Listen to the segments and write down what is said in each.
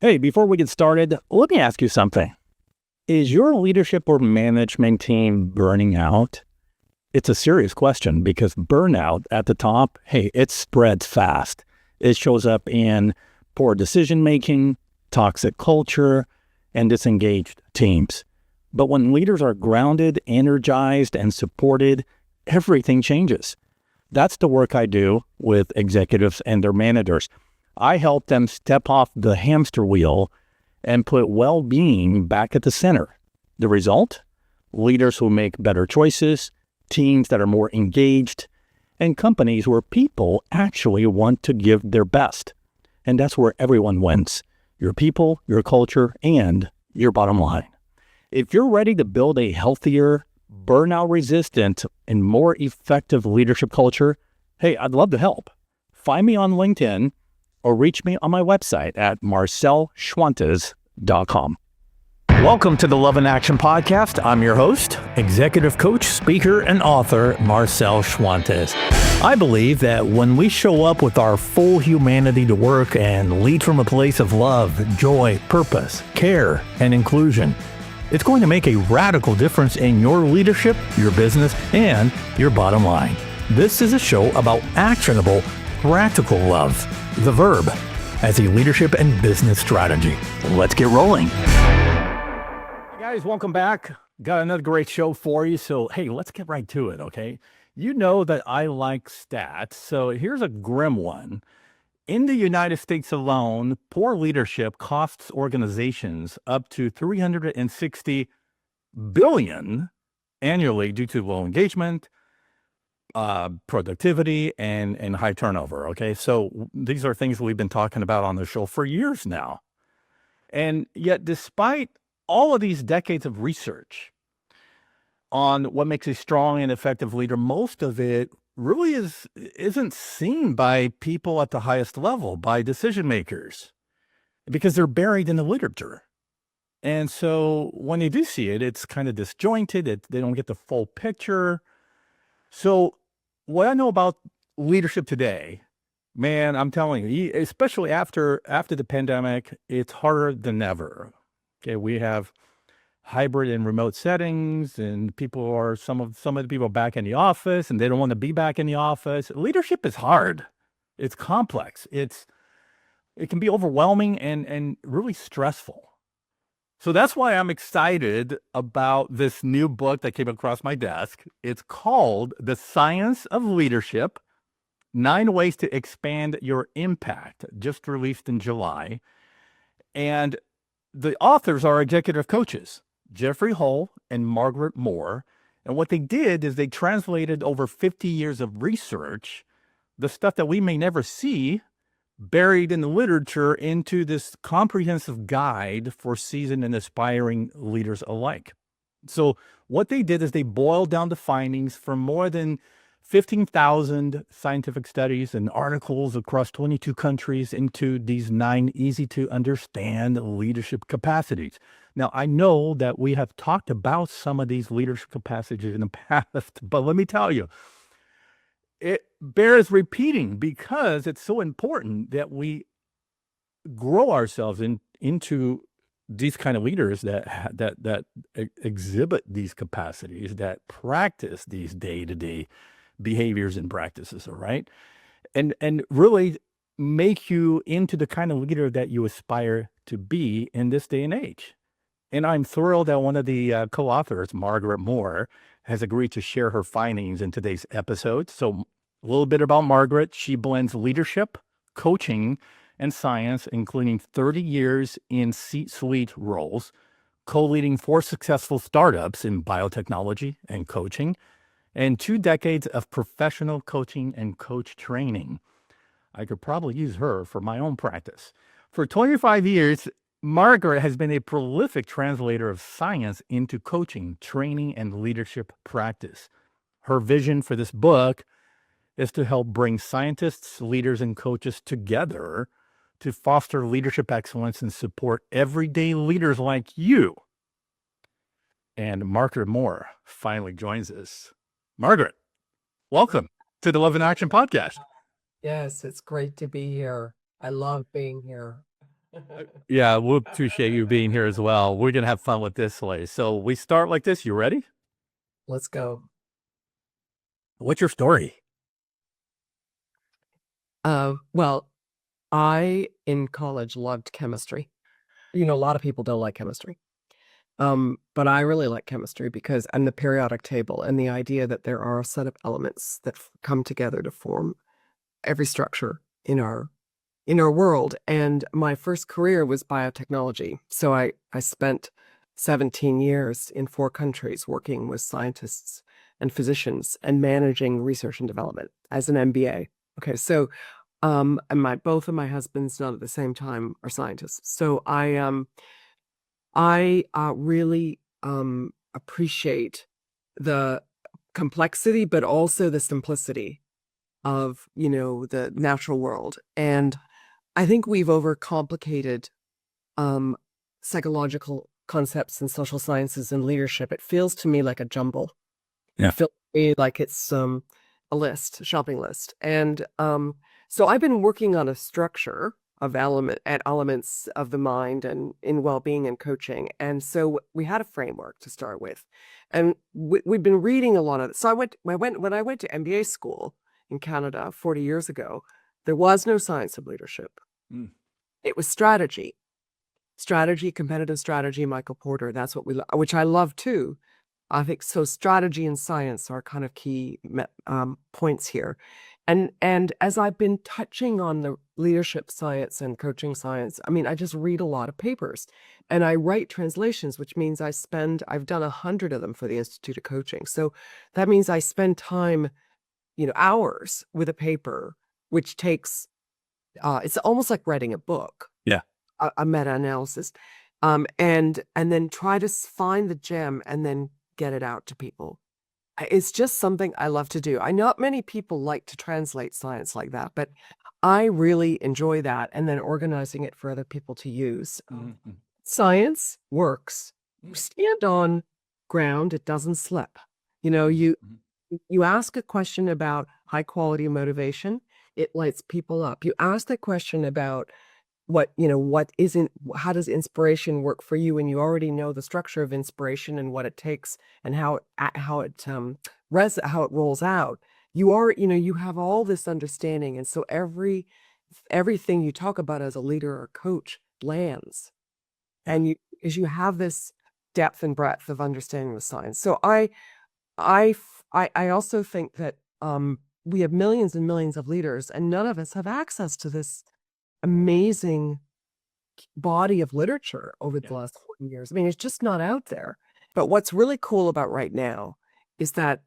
Hey, before we get started, let me ask you something. Is your leadership or management team burning out? It's a serious question because burnout at the top, hey, it spreads fast. It shows up in poor decision making, toxic culture, and disengaged teams. But when leaders are grounded, energized, and supported, everything changes. That's the work I do with executives and their managers. I help them step off the hamster wheel and put well-being back at the center. The result? Leaders who make better choices, teams that are more engaged, and companies where people actually want to give their best. And that's where everyone wins. Your people, your culture, and your bottom line. If you're ready to build a healthier, burnout-resistant, and more effective leadership culture, hey, I'd love to help. Find me on LinkedIn or reach me on my website at marcelschwantes.com. Welcome to the Love in Action Podcast. I'm your host, executive coach, speaker, and author, Marcel Schwantes. I believe that when we show up with our full humanity to work and lead from a place of love, joy, purpose, care, and inclusion, it's going to make a radical difference in your leadership, your business, and your bottom line. This is a show about actionable, practical love, the verb, as a leadership and business strategy. Let's get rolling. Hey guys, welcome back. Got another great show for you. So, hey, let's get right to it, okay? You know that I like stats. So here's a grim one. In the United States alone, poor leadership costs organizations up to $360 billion annually due to low engagement, productivity, and high turnover. Okay. So these are things we've been talking about on the show for years now. And yet, despite all of these decades of research on what makes a strong and effective leader, most of it really isn't seen by people at the highest level, by decision makers, because they're buried in the literature. And so when you do see it, it's kind of disjointed. They don't get the full picture. So what I know about leadership today, man, I'm telling you, especially after the pandemic, it's harder than ever. Okay, we have hybrid and remote settings, and some of the people are back in the office, and they don't want to be back in the office. Leadership is hard. It's complex. It can be overwhelming and really stressful. So that's why I'm excited about this new book that came across my desk. It's called The Science of Leadership, 9 Ways to Expand Your Impact, just released in July. And the authors are executive coaches, Jeffrey Hull and Margaret Moore. And what they did is they translated over 50 years of research, the stuff that we may never see, buried in the literature, into this comprehensive guide for seasoned and aspiring leaders alike. So what they did is they boiled down the findings from more than 15,000 scientific studies and articles across 22 countries into these 9 easy to understand leadership capacities. Now, I know that we have talked about some of these leadership capacities in the past, but let me tell you, it bears repeating because it's so important that we grow ourselves into these kind of leaders that exhibit these capacities, that practice these day-to-day behaviors and practices, all right? And really make you into the kind of leader that you aspire to be in this day and age. And I'm thrilled that one of the co-authors, Margaret Moore, has agreed to share her findings in today's episode. So a little bit about Margaret. She blends leadership, coaching, and science, including 30 years in C-suite roles, co-leading 4 successful startups in biotechnology and coaching, and 2 decades of professional coaching and coach training. I could probably use her for my own practice. For 25 years, Margaret has been a prolific translator of science into coaching, training, and leadership practice. Her vision for this book is to help bring scientists, leaders, and coaches together to foster leadership excellence and support everyday leaders like you. And Margaret Moore finally joins us. Margaret, welcome to the Love in Action podcast. Yes, it's great to be here. I love being here. Yeah, we appreciate you being here as well. We're gonna have fun with this today. So we start like this. You ready? Let's go. What's your story? Well, I in college loved chemistry. You know, a lot of people don't like chemistry. But I really like chemistry because and the periodic table and the idea that there are a set of elements that come together to form every structure in our world. And my first career was biotechnology. So I spent 17 years in 4 countries working with scientists and physicians and managing research and development as an MBA. Okay, so and my both of my husbands, not at the same time, are scientists. So I really appreciate the complexity, but also the simplicity of, you know, the natural world. And I think we've overcomplicated um, psychological concepts in social sciences and leadership. It feels to me like a jumble. Yeah. It feels to me like it's a list, a shopping list. And so I've been working on a structure of elements of the mind and in well-being and coaching. And so we had a framework to start with, and we've been reading a lot of it. So when I went to MBA school in Canada 40 years ago, there was no science of leadership. Mm. It was strategy, competitive strategy. Michael Porter. That's what which I love too. I think so. Strategy and science are kind of key points here. And as I've been touching on the leadership science and coaching science, I mean, I just read a lot of papers and I write translations, which means I've done 100 of them for the Institute of Coaching. So that means I spend time, you know, hours with a paper, which takes, it's almost like writing a book. Yeah. A meta-analysis, and then try to find the gem and then get it out to people. It's just something I love to do. I know not many people like to translate science like that, but I really enjoy that and then organizing it for other people to use. Mhm. Science works. You stand on ground, it doesn't slip. You know, Mhm. you ask a question about high quality motivation, it lights people up. You ask the question about what isn't how does inspiration work for you, and you already know the structure of inspiration and what it takes and how it rolls out. You have all this understanding, and so everything you talk about as a leader or coach lands, and you have this depth and breadth of understanding the science. So I also think that we have millions and millions of leaders, and none of us have access to this amazing body of literature over the last 40 years. I mean, it's just not out there. But what's really cool about right now is that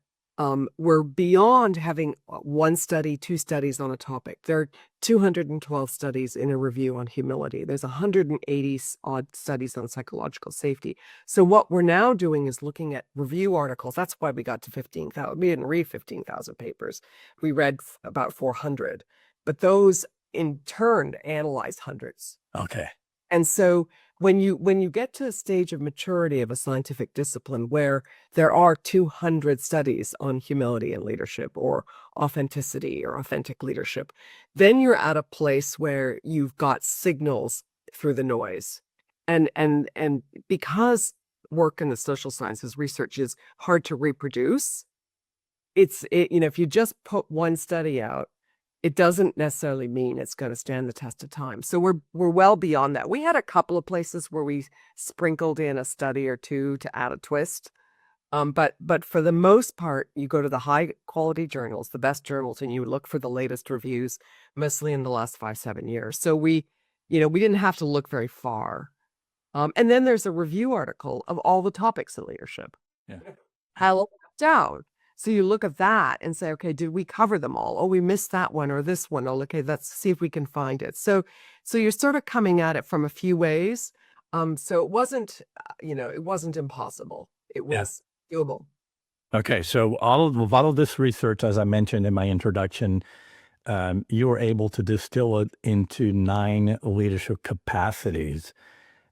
we're beyond having 1 study, 2 studies on a topic. There are 212 studies in a review on humility. There's 180 odd studies on psychological safety. So what we're now doing is looking at review articles. That's why we got to 15,000. We didn't read 15,000 papers. We read about 400. But those in turn analyze hundreds. Okay. And so when you get to a stage of maturity of a scientific discipline where there are 200 studies on humility and leadership or authenticity or authentic leadership, then you're at a place where you've got signals through the noise. And because work in the social sciences research is hard to reproduce, if you just put 1 study out, it doesn't necessarily mean it's going to stand the test of time. So we're well beyond that. We had a couple of places where we sprinkled in a study or 2 to add a twist. But for the most part, you go to the high quality journals, the best journals, and you look for the latest reviews, mostly in the last 5-7 years. So we didn't have to look very far. And then there's a review article of all the topics in leadership. Yeah. How down. So you look at that and say, okay, did we cover them all? Oh, we missed that one or this one. Oh, okay, let's see if we can find it. So you're sort of coming at it from a few ways. So it wasn't, it wasn't impossible. It was doable. Okay. So all of this research, as I mentioned in my introduction, you were able to distill it into 9 leadership capacities.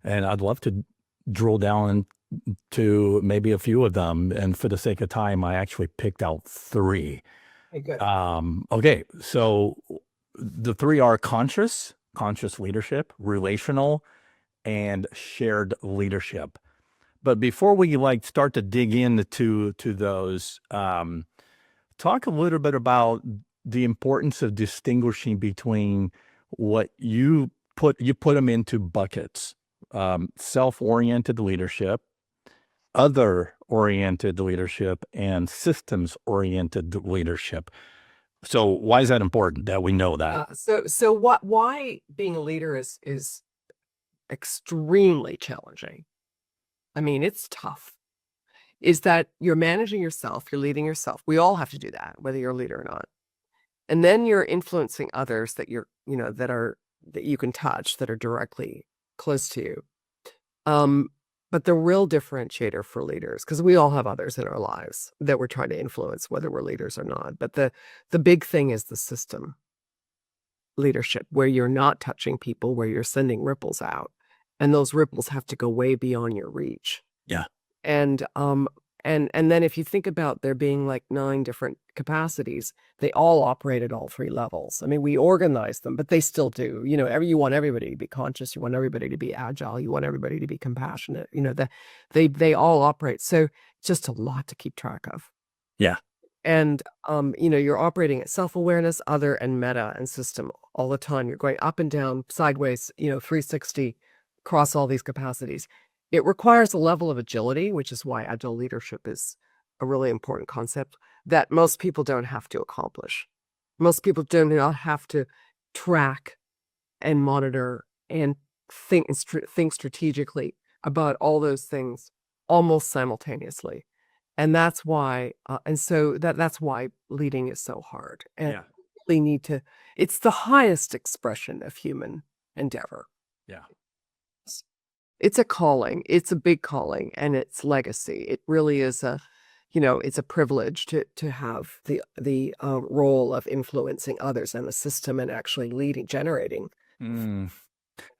And I'd love to drill down to maybe a few of them. And for the sake of time, I actually picked out 3. Okay, good. Okay. So the 3 are conscious, conscious leadership, relational, and shared leadership. But before we like start to dig into those, talk a little bit about the importance of distinguishing between what you put them into buckets: self-oriented leadership, other-oriented leadership, and systems-oriented leadership. So why is that important that we know that? Why being a leader is extremely challenging. I mean, it's tough. Is that you're managing yourself, you're leading yourself. We all have to do that, whether you're a leader or not. And then you're influencing others that that you can touch, that are directly close to you. But the real differentiator for leaders, because we all have others in our lives that we're trying to influence, whether we're leaders or not. But the big thing is the system leadership, where you're not touching people, where you're sending ripples out, and those ripples have to go way beyond your reach. Yeah. And then if you think about there being like 9 different capacities, they all operate at all 3 levels. I mean, we organize them, but they still do. You want everybody to be conscious, you want everybody to be agile, you want everybody to be compassionate. They all operate. So it's just a lot to keep track of. Yeah. And you're operating at self-awareness, other, and meta and system all the time. You're going up and down, sideways, 360 across all these capacities. It requires a level of agility, which is why agile leadership is a really important concept that most people don't have to accomplish. Most people do not have to track and monitor and think strategically about all those things almost simultaneously. And that's why, that's why leading is so hard. And Yeah. we it's the highest expression of human endeavor. Yeah. It's a calling. It's a big calling, and it's legacy. It really is it's a privilege to have the role of influencing others and the system and actually generating. Mm.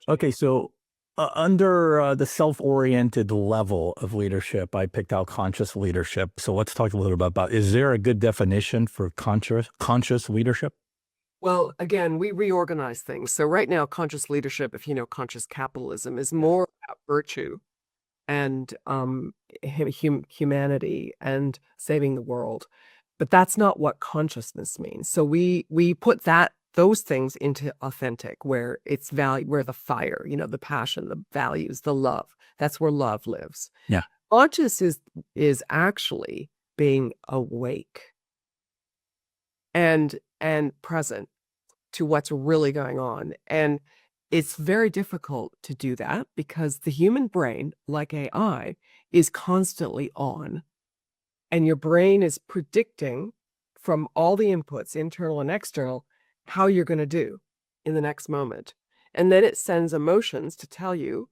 Okay, so under the self-oriented level of leadership, I picked out conscious leadership. So let's talk a little bit about, is there a good definition for conscious leadership? Well, again, we reorganize things. So right now, conscious leadership, if you know conscious capitalism, is more about virtue and humanity and saving the world. But that's not what consciousness means. So we put those things into authentic, where it's value, where the fire, the passion, the values, the love. That's where love lives. Yeah. Conscious is actually being awake and present to what's really going on. And it's very difficult to do that because the human brain, like AI, is constantly on. And your brain is predicting from all the inputs, internal and external, how you're going to do in the next moment. And then it sends emotions to tell you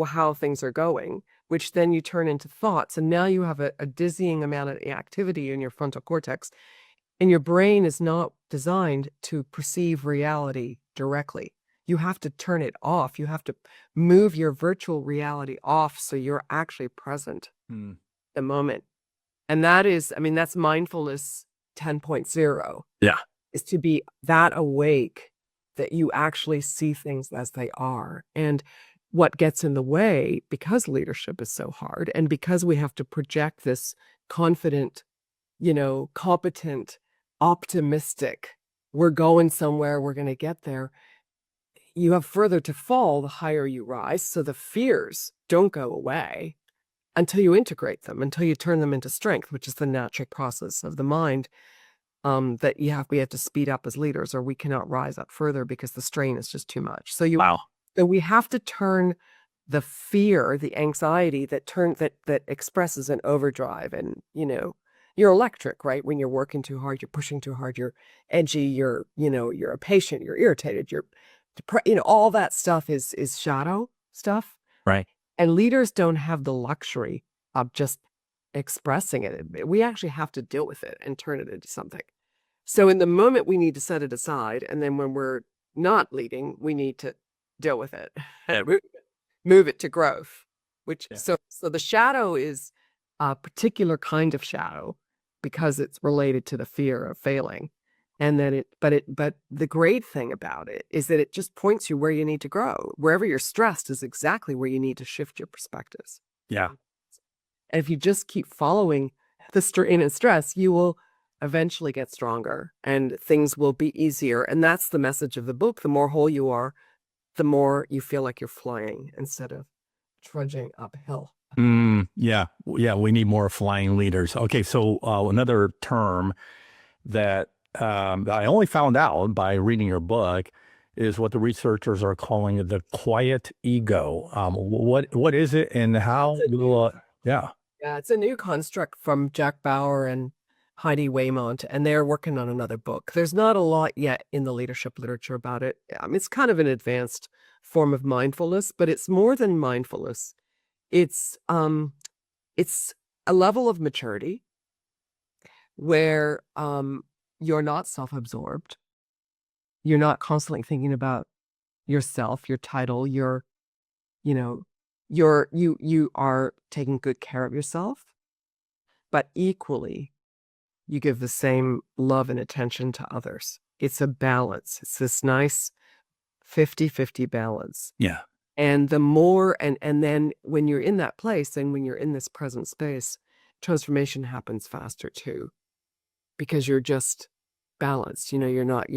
how things are going, which then you turn into thoughts. And now you have a dizzying amount of activity in your frontal cortex. And your brain is not designed to perceive reality directly. You have to turn it off. You have to move your virtual reality off so you're actually present the moment. And that's mindfulness 10.0. Yeah. Is to be that awake that you actually see things as they are. And what gets in the way, because leadership is so hard, and because we have to project this confident, competent, optimistic, we're going somewhere, we're going to get there, you have further to fall the higher you rise. So the fears don't go away until you integrate them, until you turn them into strength, which is the natural process of the mind. That we have to speed up as leaders, or we cannot rise up further because the strain is just too much. So we have to turn the fear, the anxiety that expresses an overdrive, and you're electric, right? When you're working too hard, you're pushing too hard, you're edgy, you're impatient, you're irritated, you're all that stuff is shadow stuff. Right. And leaders don't have the luxury of just expressing it. We actually have to deal with it and turn it into something. So in the moment, we need to set it aside. And then when we're not leading, we need to deal with it, move it to growth, so the shadow is a particular kind of shadow because it's related to the fear of failing. And then but the great thing about it is that it just points you where you need to grow. Wherever you're stressed is exactly where you need to shift your perspectives. Yeah. And if you just keep following the strain and stress, you will eventually get stronger and things will be easier. And that's the message of the book. The more whole you are, the more you feel like you're flying instead of trudging uphill. Yeah. Yeah. We need more flying leaders. Okay. So another term that I only found out by reading your book is what the researchers are calling the quiet ego. What is it and how It's a will, new, yeah. yeah, it's a new construct from Jack Bauer and Heidi Waymont, and they're working on another book. There's not a lot yet in the leadership literature about it. It's kind of an advanced form of mindfulness, but it's more than mindfulness. It's it's a level of maturity where you're not self-absorbed. You're not constantly thinking about yourself, your title, your, you know, you are taking good care of yourself, but equally you give the same love and attention to others. It's a balance. It's this nice 50-50 balance. Yeah. And the more, and then when you're in that place and when you're in this present space, transformation happens faster too, because you're just balanced. You're not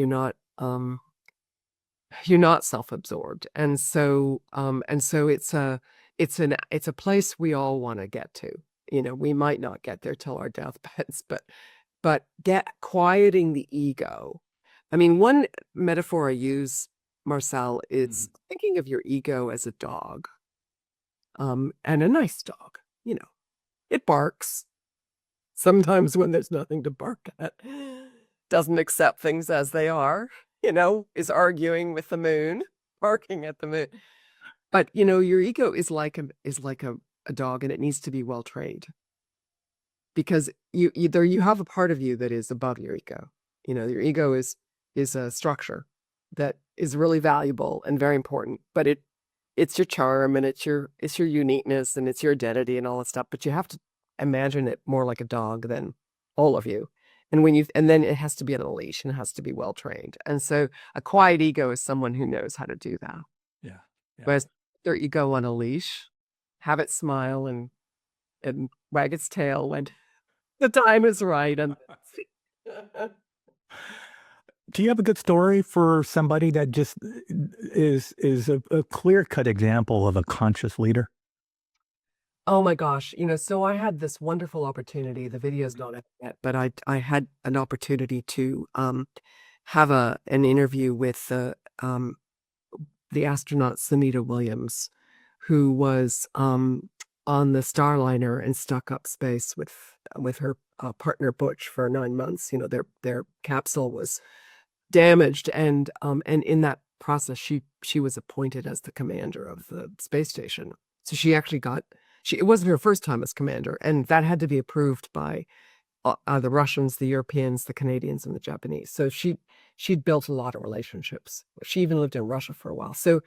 self-absorbed. And so it's a place we all want to get to. We might not get there till our deathbeds, but quieting the ego. I mean, one metaphor I use, Marcel, is thinking of your ego as a dog. And a nice dog, it barks. Sometimes when there's nothing to bark at, doesn't accept things as they are, is arguing with the moon, barking at the moon. But, your ego is like a dog, and it needs to be well trained. Because you have a part of you that is above your ego. Your ego is a structure that is really valuable and very important, but it's your charm and it's your uniqueness and it's your identity and all that stuff. But you have to imagine it more like a dog than all of you. And then it has to be on a leash and it has to be well trained. And so a quiet ego is someone who knows how to do that. Yeah. Yeah. Whereas their ego on a leash, have it smile and wag its tail when the time is right. And Do you have a good story for somebody that just is a clear-cut example of a conscious leader? oh my gosh, so I had this wonderful opportunity. The video's not up yet, but I had an opportunity to have an interview with the astronaut Sunita Williams, who was on the Starliner and stuck up space with her partner Butch for 9 months. Their capsule was damaged, and in that process, she was appointed as the commander of the space station. So she actually it wasn't her first time as commander, and that had to be approved by the Russians, the Europeans, the Canadians, and the Japanese. So she'd built a lot of relationships. She even lived in Russia for a while. So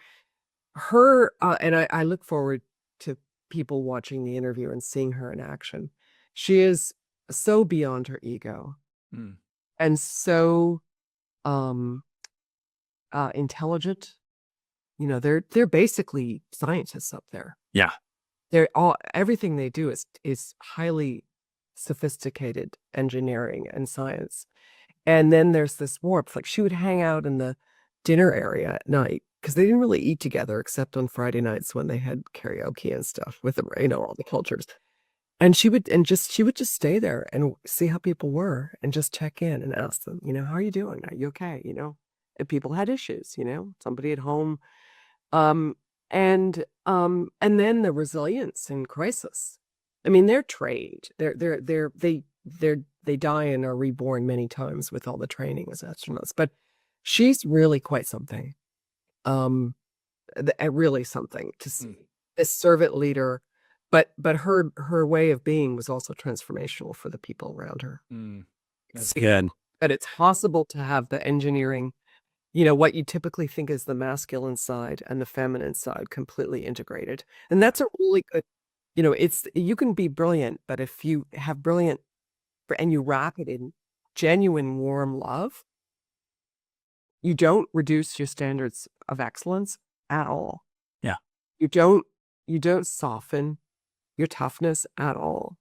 her and I look forward to people watching the interview and seeing her in action. She is so beyond her ego Mm. and so intelligent. They're basically scientists up there. Yeah. Everything they do is highly sophisticated engineering and science. And then there's this warmth. Like she would hang out in the dinner area at night because they didn't really eat together except on Friday nights when they had karaoke and stuff with all the cultures. And she would just stay there and see how people were and just check in and ask them, how are you doing? Are you okay? If people had issues, somebody at home. And then the resilience in crisis. I mean, they're trained. They die and are reborn many times with all the training as astronauts. But she's really quite something. Really something to see. A servant leader, but her way of being was also transformational for the people around her. That's good. That it's possible to have the engineering, what you typically think is the masculine side and the feminine side completely integrated. And that's a really good, you can be brilliant, but if you have brilliant and you wrap it in genuine warm love, You don't reduce your standards of excellence at all. Yeah. You don't soften your toughness at all.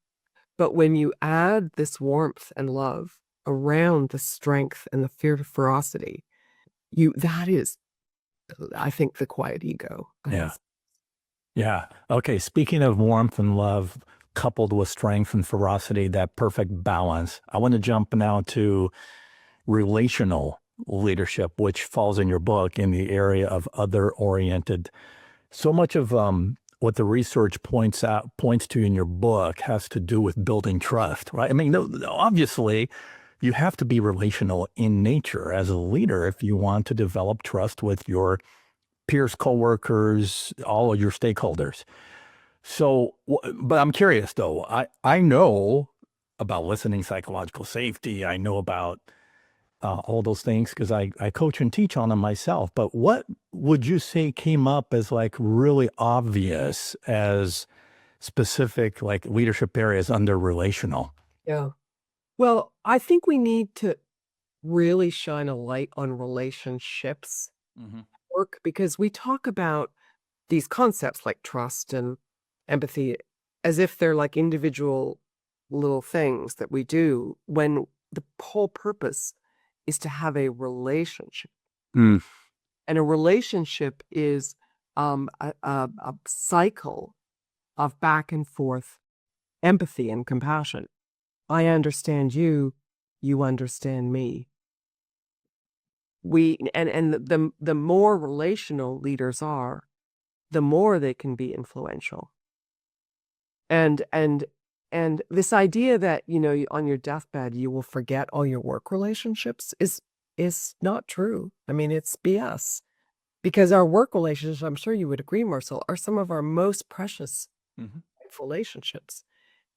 But when you add this warmth and love around the strength and the ferocity, that is, I think, the quiet ego. Yeah. Yeah. Okay. Speaking of warmth and love coupled with strength and ferocity, that perfect balance, I want to jump now to relational leadership, which falls in your book in the area of other oriented. So much of what the research points to in your book has to do with building trust, right? I mean, obviously, you have to be relational in nature as a leader if you want to develop trust with your peers, coworkers, all of your stakeholders. So, but I'm curious though. I know about listening, psychological safety. I know about all those things because I coach and teach on them myself. But what would you say came up as like really obvious as specific like leadership areas under relational? Yeah. Well, I think we need to really shine a light on relationships Hmm. work, because we talk about these concepts like trust and empathy as if they're like individual little things that we do, when the whole purpose is to have a relationship. Mm. And a relationship is a cycle of back and forth empathy and compassion. I understand you, you understand me. The more relational leaders are, the more they can be influential. And this idea that, on your deathbed you will forget all your work relationships is not true. I mean, it's BS. Because our work relationships, I'm sure you would agree, Marcel, are some of our most precious Mhm. relationships.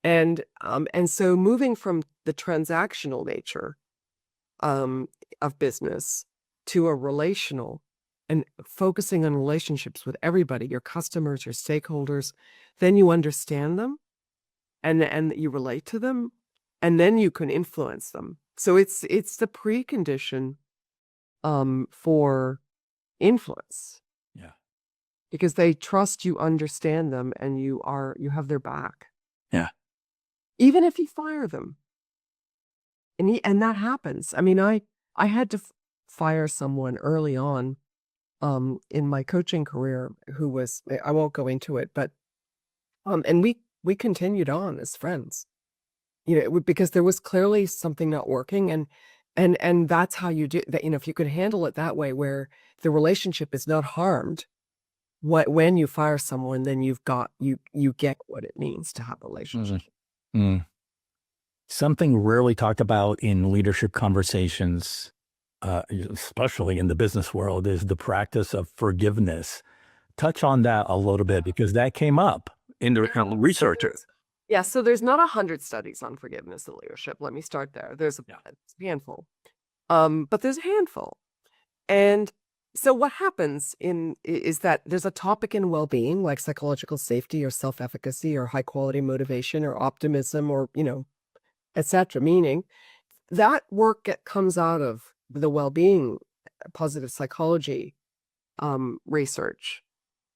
And so moving from the transactional nature of business to a relational, and focusing on relationships with everybody, your customers, your stakeholders, then you understand them, and you relate to them, and then you can influence them. So it's the precondition for influence, Yeah. because they trust you understand them and you have their back, Yeah. even if you fire them. And that happens. I mean, I had to fire someone early on in my coaching career who was, I won't go into it, but and we continued on as friends. Because there was clearly something not working, and that's how you do that. If you could handle it that way, where the relationship is not harmed, when you fire someone, then you get what it means to have a relationship. Mhm. Mm. Something rarely talked about in leadership conversations, especially in the business world, is the practice of forgiveness. Touch on that a little bit because that came up in the research. Yeah, so there's not 100 studies on forgiveness and leadership. Let me start there. There's Yeah. a handful, but there's a handful. And so what happens is that there's a topic in well-being, like psychological safety or self-efficacy or high quality motivation or optimism, or etc. Meaning that work comes out of the well-being, positive psychology research.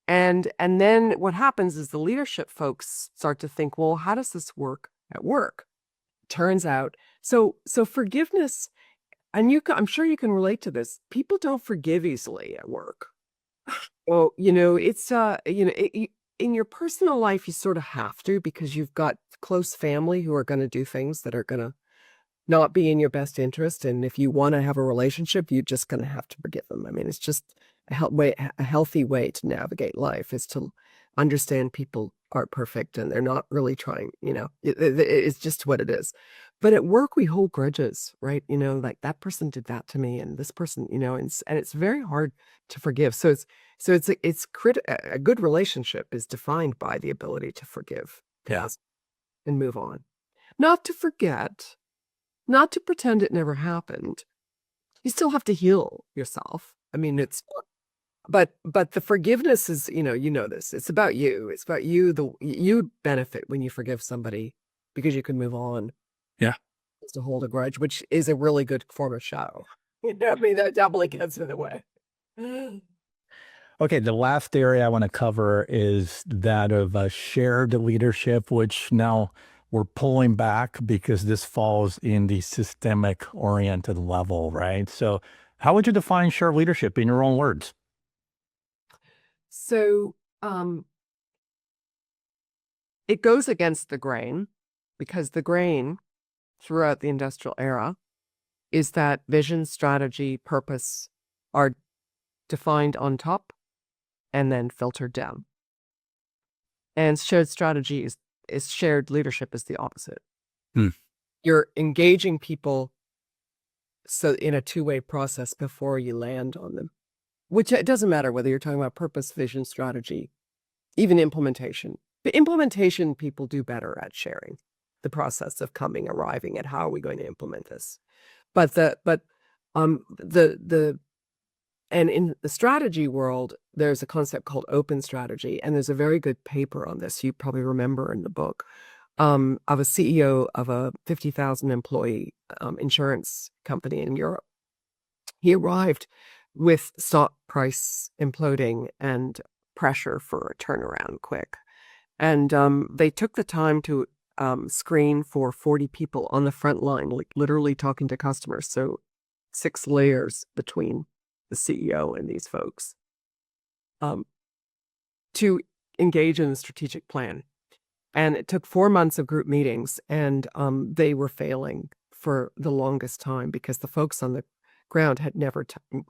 And then what happens is the leadership folks start to think, well, how does this work at work? Turns out, so forgiveness, and I'm sure you can relate to this. People don't forgive easily at work. Well, it's in your personal life you sort of have to, because you've got close family who are going to do things that are going to not be in your best interest, and if you want to have a relationship, you're just going to have to forgive them. I mean, it's just a healthy way to navigate life, is to understand people aren't perfect and they're not really trying. It's just what it is. But at work, we hold grudges, right? Like that person did that to me, and this person, and it's very hard to forgive. A good relationship is defined by the ability to forgive, Yeah. and move on, not to forget. Not to pretend it never happened. You still have to heal yourself. I mean, but the forgiveness is, this. It's about you. It's about you. You benefit when you forgive somebody, because you can move on. Yeah. To hold a grudge, which is a really good form of shadow. I mean, that definitely gets in the way. Okay, the last area I want to cover is that of shared leadership, which now we're pulling back because this falls in the systemic oriented level, right? So, how would you define shared leadership in your own words? So, it goes against the grain because the grain throughout the industrial era is that vision, strategy, purpose are defined on top and then filtered down. And shared strategy is shared leadership is the opposite. Hmm. You're engaging people so in a two-way process before you land on them. Which it doesn't matter whether you're talking about purpose, vision, strategy, even implementation. The implementation people do better at sharing the process of arriving at how are we going to implement this. But and in the strategy world, there's a concept called open strategy, and there's a very good paper on this you probably remember in the book of a CEO of a 50,000 employee insurance company in Europe. He arrived with stock price imploding and pressure for a turnaround quick. And they took the time to screen for 40 people on the front line, like literally talking to customers. So 6 layers between the CEO and these folks to engage in the strategic plan. And it took 4 months of group meetings, and they were failing for the longest time because the folks on the ground had never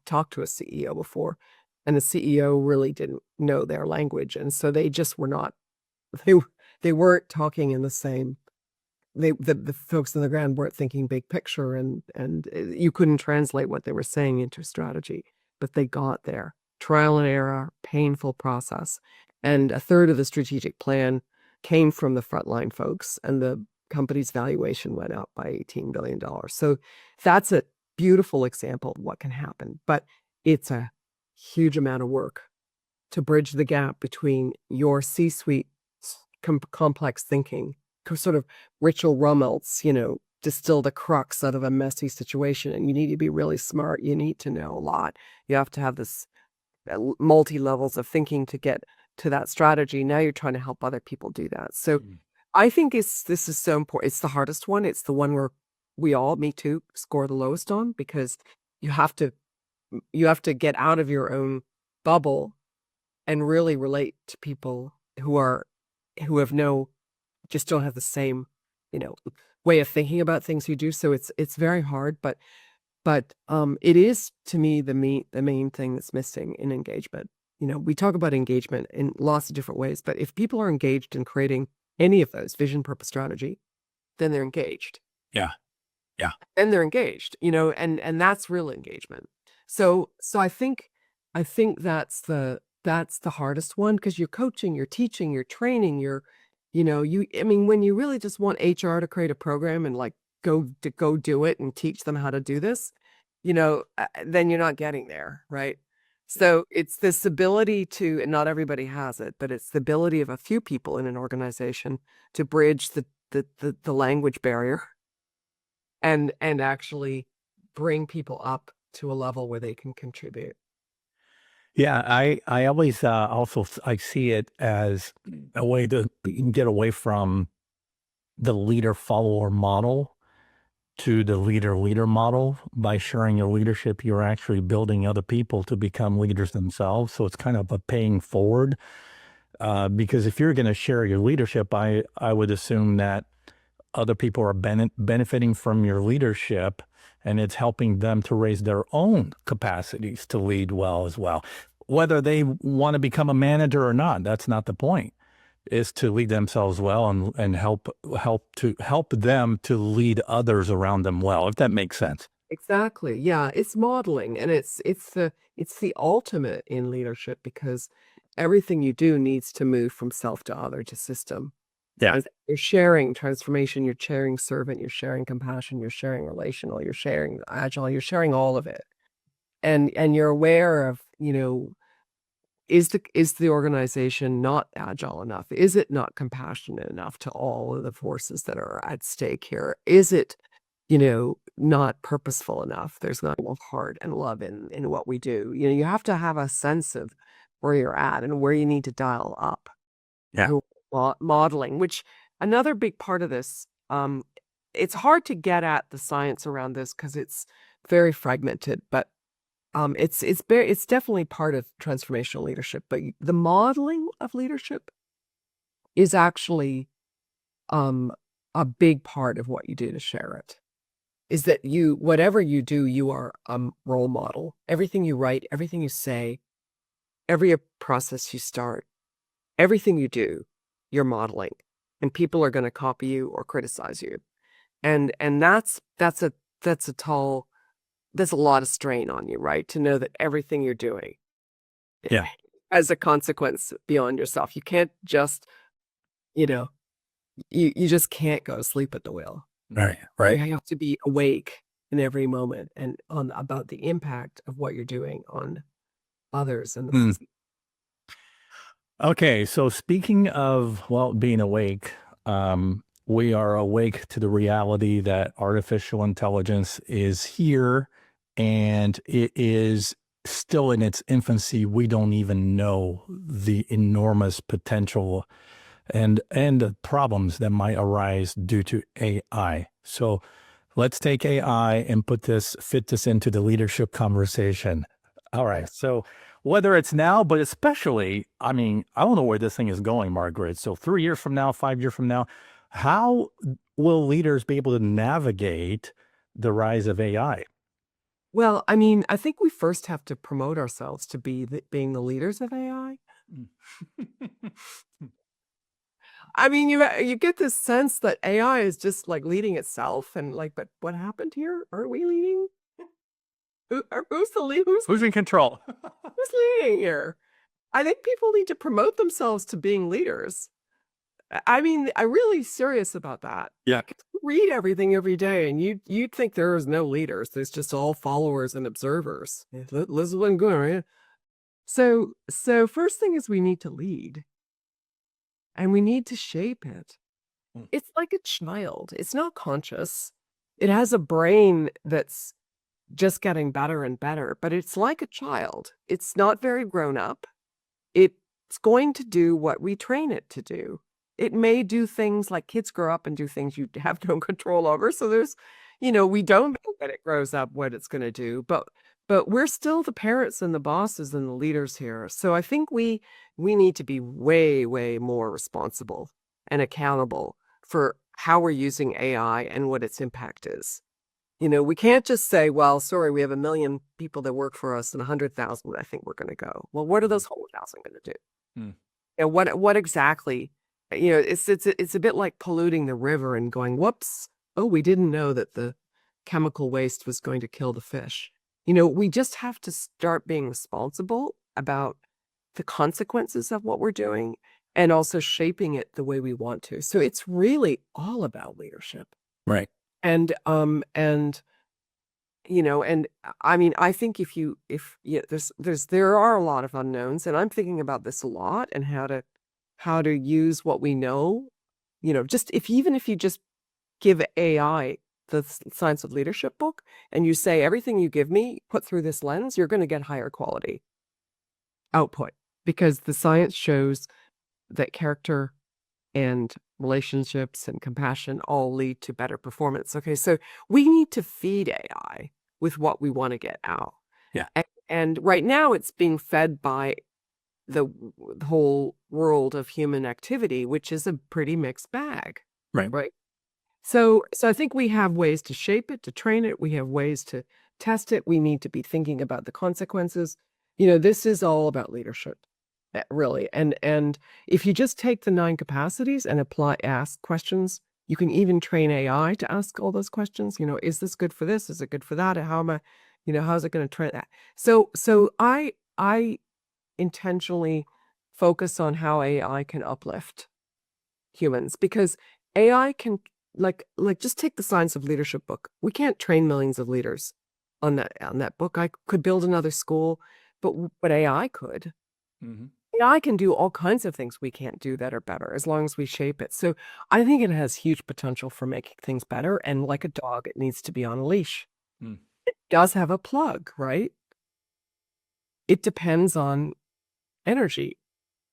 talked to a CEO before, and the CEO really didn't know their language, and so they just were not. They weren't talking in the same. The folks on the ground weren't thinking big picture, and you couldn't translate what they were saying into strategy, but they got there. Trial and error, painful process, and a third of the strategic plan came from the frontline folks, and the company's valuation went up by $18 billion. So that's a beautiful example of what can happen, but it's a huge amount of work to bridge the gap between your C-suite complex thinking, sort of Rachel Rummelt's, distill the crux out of a messy situation, and you need to be really smart. You need to know a lot. You have to have this multi-levels of thinking to get to that strategy. Now you're trying to help other people do that. So I think this is so important. It's the hardest one. It's the one where we all, me too, score the lowest on, because you have to get out of your own bubble and really relate to people who have just don't have the same, way of thinking about things you do. So it's very hard, but it is, to me, the main thing that's missing in engagement. We talk about engagement in lots of different ways, but if people are engaged in creating any of those, vision, purpose, strategy, then they're engaged. Yeah. Yeah. And they're engaged, and that's real engagement. So I think that's the hardest one, because you're coaching, you're teaching, you're training, when you really just want HR to create a program and like go do it and teach them how to do this, then you're not getting there, right? So it's this ability to, and not everybody has it, but it's the ability of a few people in an organization to bridge the language barrier and actually bring people up to a level where they can contribute. Yeah, I always I see it as a way to get away from the leader follower model to the leader model. By sharing your leadership, you're actually building other people to become leaders themselves. So it's kind of a paying forward. Because if you're going to share your leadership, I would assume that other people are benefiting from your leadership, and it's helping them to raise their own capacities to lead well as well. Whether they want to become a manager or not, that's not the point. Is to lead themselves well and help them to lead others around them well, if that makes sense. Exactly. Yeah, it's modeling, and it's the ultimate in leadership, because everything you do needs to move from self to other to system. Yeah. You're sharing transformation, you're sharing servant, you're sharing compassion, you're sharing relational, you're sharing agile, you're sharing all of it. And you're aware of, is the organization not agile enough? Is it not compassionate enough to all of the forces that are at stake here? Is it, not purposeful enough. There's not enough heart and love in what we do. You know, you have to have a sense of where you're at and where you need to dial up. Yeah. Modeling, which another big part of this, it's hard to get at the science around this because it's very fragmented, but it's definitely part of transformational leadership. But the modeling of leadership is actually a big part of what you do to share it. Is that whatever you do, you are a role model. Everything you write, everything you say, every process you start, everything you do, you're modeling, and people are going to copy you or criticize you, and that's a lot of strain on you, right? To know that everything you're doing, Yeah. has a consequence beyond yourself. You can't just, you know, you just can't go to sleep at the wheel. Right. You have to be awake in every moment and about the impact of what you're doing on others and Mm. Okay, so speaking of, well, being awake, we are awake to the reality that artificial intelligence is here and it is still in its infancy. We don't even know the enormous potential and the problems that might arise due to AI. So let's take AI and fit this into the leadership conversation. All right. So whether it's now, but especially, I mean, I don't know where this thing is going, Margaret. So 3 years from now, 5 years from now, how will leaders be able to navigate the rise of AI? Well, I mean, I think we first have to promote ourselves to being the leaders of AI. I mean, you get this sense that AI is just like leading itself, and like, but what happened here? Are we leading? Who's the lead? Who's in control? Who's leading here? I think people need to promote themselves to being leaders. I mean, I'm really serious about that. Yeah. Read everything every day, and you'd think there is no leaders. There's just all followers and observers. This wasn't good, right? So first thing is we need to lead, and we need to shape it. Mm. It's like a child. It's not conscious. It has a brain that's just getting better and better, but it's like a child. It's not very grown up. It's going to do what we train it to do. It may do things like kids grow up and do things you have no control over. So there's, we don't know when it grows up what it's going to do, but we're still the parents and the bosses and the leaders here. So I think we need to be way, way more responsible and accountable for how we're using AI and what its impact is. We can't just say, well, sorry, we have 1 million people that work for us and 100,000 I think we're going to go. Well, what are those 100,000 going to do? Hmm. And what exactly, it's a bit like polluting the river and going, whoops, oh, we didn't know that the chemical waste was going to kill the fish. We just have to start being responsible about the consequences of what we're doing and also shaping it the way we want to. So it's really all about leadership. Right. And I mean, I think there are a lot of unknowns, and I'm thinking about this a lot and how to use what we know, just even if you just give AI the Science of Leadership book and you say, everything you give me, put through this lens, you're going to get higher quality output, because the science shows that character and relationships and compassion all lead to better performance. Okay, so we need to feed AI with what we want to get out. Yeah. And right now it's being fed by the whole world of human activity, which is a pretty mixed bag. Right. Right. So I think we have ways to shape it, to train it. We have ways to test it. We need to be thinking about the consequences. This is all about leadership. Really. And if you just take the 9 capacities and ask questions, you can even train AI to ask all those questions. Is this good for this? Is it good for that? How am I, how's it going to train that? So I intentionally focus on how AI can uplift humans, because AI can, like just take the Science of Leadership book. We can't train millions of leaders on that book. I could build another school, but AI could. Mm-hmm. AI can do all kinds of things we can't do that are better as long as we shape it. So I think it has huge potential for making things better. And like a dog, it needs to be on a leash. Mm. It does have a plug, right? It depends on energy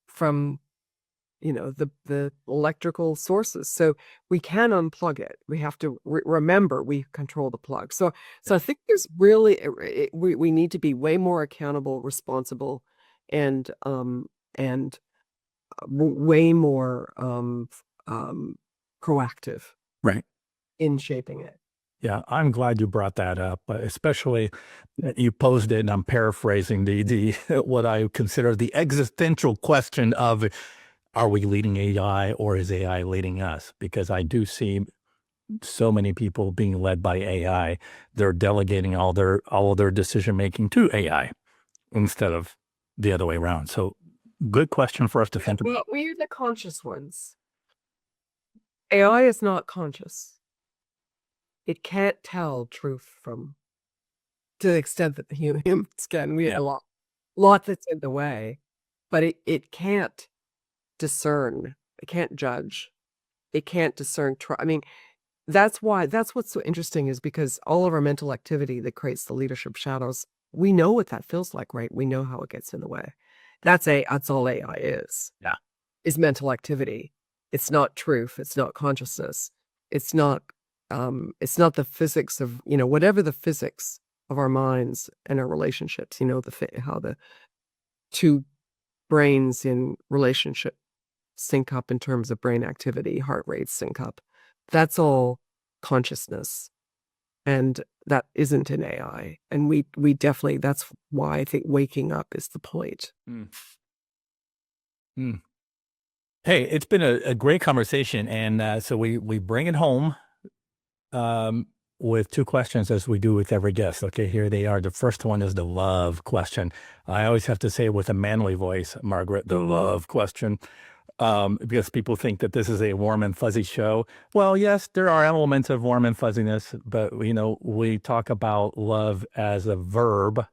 from, the electrical sources. So we can unplug it. We have to remember we control the plug. So I think there's really, we need to be way more accountable, responsible, and way more proactive Right. in shaping it. Yeah, I'm glad you brought that up, especially that you posed it, and I'm paraphrasing the what I consider the existential question of, are we leading AI or is AI leading us? Because I do see so many people being led by AI. They're delegating all of their decision making to AI instead of the other way around. So good question for us to think about. Well, we're the conscious ones. AI is not conscious. It can't tell truth from, to the extent that the humans can. We have Yeah. a lot that's in the way, but it can't discern. It can't judge. It can't discern. I mean, that's what's so interesting, is because all of our mental activity that creates the leadership shadows, we know what that feels like, right? We know how it gets in the way. That's all AI is. Yeah. Is mental activity. It's not truth. It's not consciousness. It's not the physics of, whatever the physics of our minds and our relationships, how the two brains in relationship sync up in terms of brain activity, heart rates sync up. That's all consciousness. And that isn't in AI. And we definitely, that's why I think waking up is the point. Mm. Mm. Hey, it's been a great conversation, and so we bring it home with two questions, as we do with every guest. Okay, here they are. The first one is the love question. I always have to say it with a manly voice, Margaret, the love question, because people think that this is a warm and fuzzy show. Well, yes, there are elements of warm and fuzziness, but we talk about love as a verb,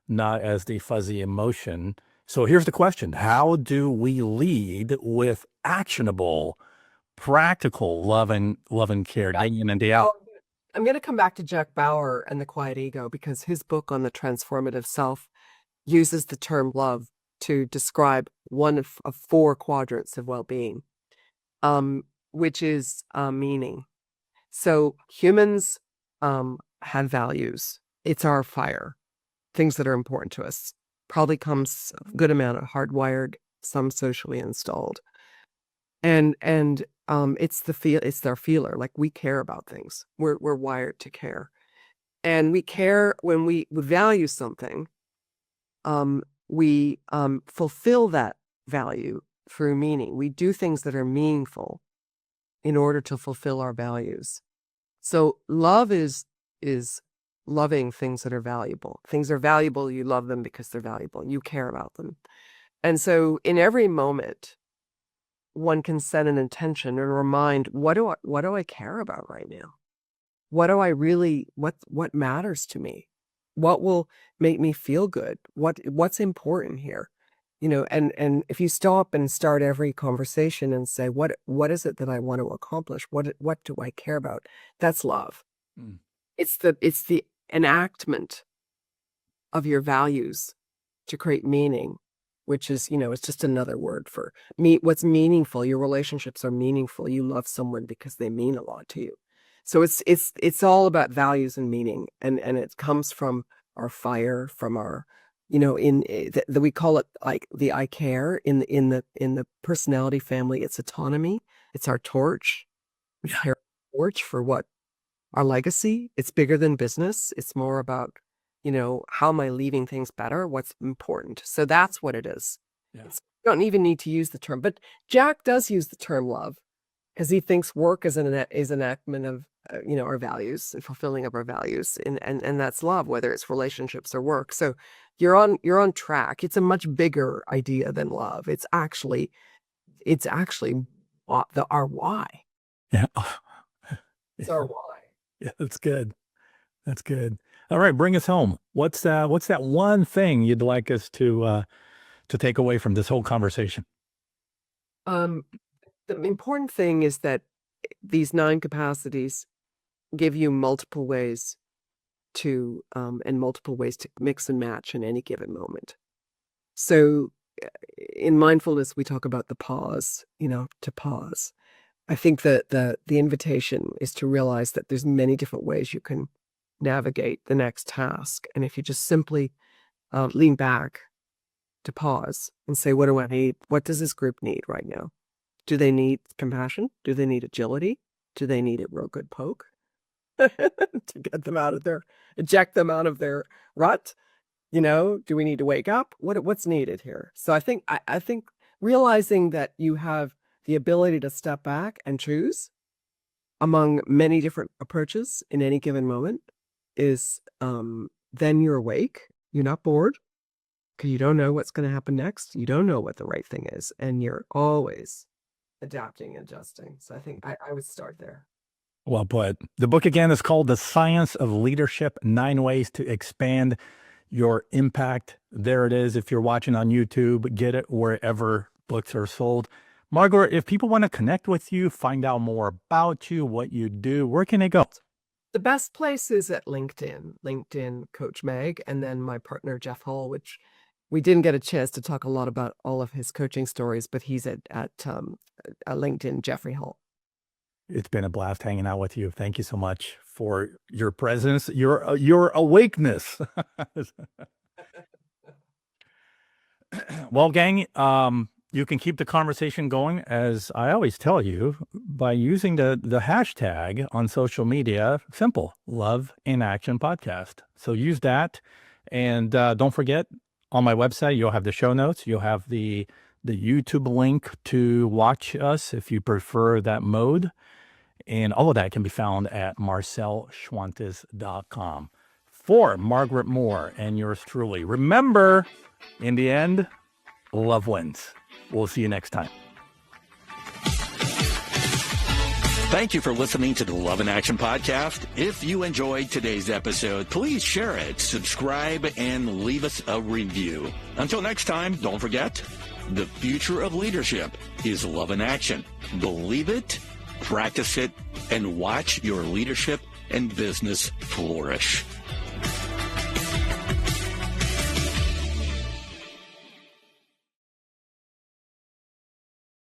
not as the fuzzy emotion. So here's the question: how do we lead with actionable, practical love and care day in and day out? Oh, I'm going to come back to Jack Bauer and the quiet ego, because his book on the transformative self uses the term love to describe one of four quadrants of well-being, which is meaning. So humans have values. It's our fire, things that are important to us. Probably comes a good amount of hardwired, some socially installed. And it's their feeler. Like, we care about things. We're wired to care. And we care when we value something. We fulfill that value through meaning. We do things that are meaningful in order to fulfill our values. So love is loving things that are valuable. Things are valuable, you love them because they're valuable. You care about them. And so in every moment, one can set an intention and remind, what do I care about right now? What do I really, what matters to me? What will make me feel good? What's important here? And if you stop and start every conversation and say, what is it that I want to accomplish? What do I care about? That's love. Mm. It's the enactment of your values to create meaning, which is, it's just another word for what's meaningful. Your relationships are meaningful. You love someone because they mean a lot to you. So it's all about values and meaning, and it comes from our fire, from our, we call it like the I care in the personality family. It's autonomy. It's our torch. We care torch for what our legacy. It's bigger than business. It's more about, how am I leaving things better? What's important? So that's what it is. Yeah. You don't even need to use the term, but Jack does use the term love, because he thinks work is an enactment of our values and fulfilling of our values, and that's love, whether it's relationships or work. So you're on track. It's a much bigger idea than love. It's actually our why. Yeah. It's our why. Yeah, that's good. That's good. All right, bring us home. What's that one thing you'd like us to to take away from this whole conversation? The important thing is that these 9 capacities give you multiple ways to mix and match in any given moment. So in mindfulness, we talk about the pause, to pause. I think that the invitation is to realize that there's many different ways you can navigate the next task. And if you just simply lean back to pause and say, what do I need? What does this group need right now? Do they need compassion? Do they need agility? Do they need a real good poke to get them eject them out of their rut? Do we need to wake up? What's needed here? So I think realizing that you have the ability to step back and choose among many different approaches in any given moment is then you're awake. You're not bored because you don't know what's going to happen next. You don't know what the right thing is, and you're always adapting and adjusting. So I think I would start there. Well put. The book again is called The Science of Leadership: 9 Ways to Expand Your Impact. There it is. If you're watching on YouTube, get it wherever books are sold. Margaret, if people want to connect with you, find out more about you, what you do, where can they go? The best place is at LinkedIn Coach Meg, and then my partner Jeff Hall, which we didn't get a chance to talk a lot about all of his coaching stories, but he's at LinkedIn, Jeffrey Hall. It's been a blast hanging out with you. Thank you so much for your presence, your awakeness. Well, gang, you can keep the conversation going, as I always tell you, by using the hashtag on social media. Simple, Love in Action Podcast. So use that. And don't forget, on my website, you'll have the show notes. You'll have the YouTube link to watch us if you prefer that mode. And all of that can be found at marcelschwantes.com. For Margaret Moore and yours truly, remember, in the end, love wins. We'll see you next time. Thank you for listening to the Love in Action Podcast. If you enjoyed today's episode, please share it, subscribe, and leave us a review. Until next time, don't forget, the future of leadership is love in action. Believe it, practice it, and watch your leadership and business flourish.